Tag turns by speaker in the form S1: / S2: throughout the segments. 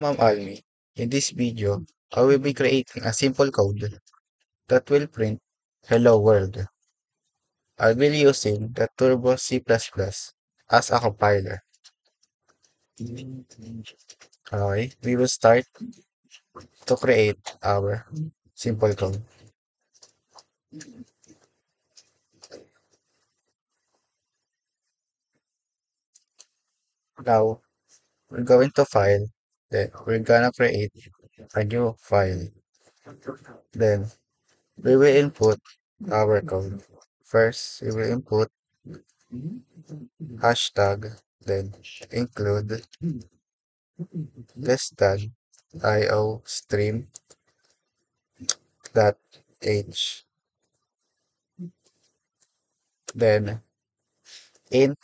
S1: Ma'am Almi. In this video, I will be creating a simple code that will print Hello World. I'll be using the Turbo C++ as a compiler. Okay, we will start to create our simple code. Now, we're going to file, then we're gonna create a new file. Then, we will input our code. First, we will input hashtag, then include less than io stream dot h, then int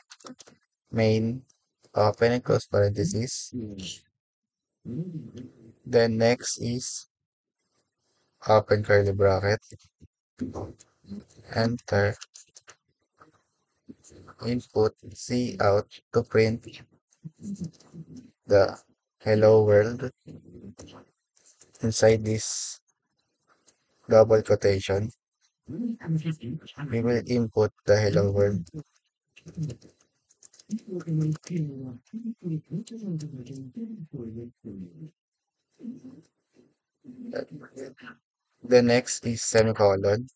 S1: main open and close parentheses, then next is open curly bracket, enter, input C out to print the hello world inside this double quotation. We will input the hello world. The next is semicolon,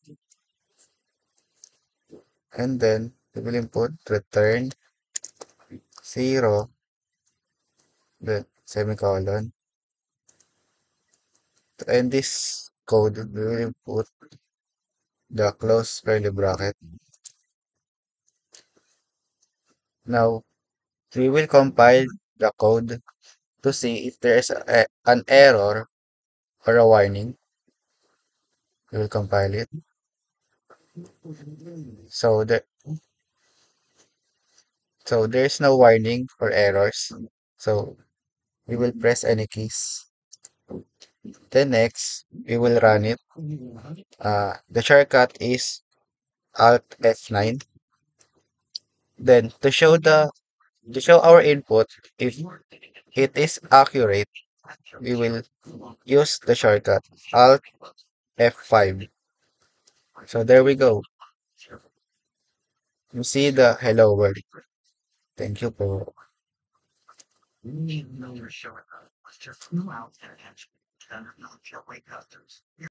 S1: and then we will input return 0, then semicolon. To end this code, we will input the close curly bracket. Now, we will compile the code to see if there is an error or a warning. We will compile it. So there is no warning or errors. So we will press any keys. Then next, we will run it. The shortcut is Alt F9. Then to show our input, if it is accurate, we will use the shortcut Alt F5. So there we go. You see the hello world. Thank you po.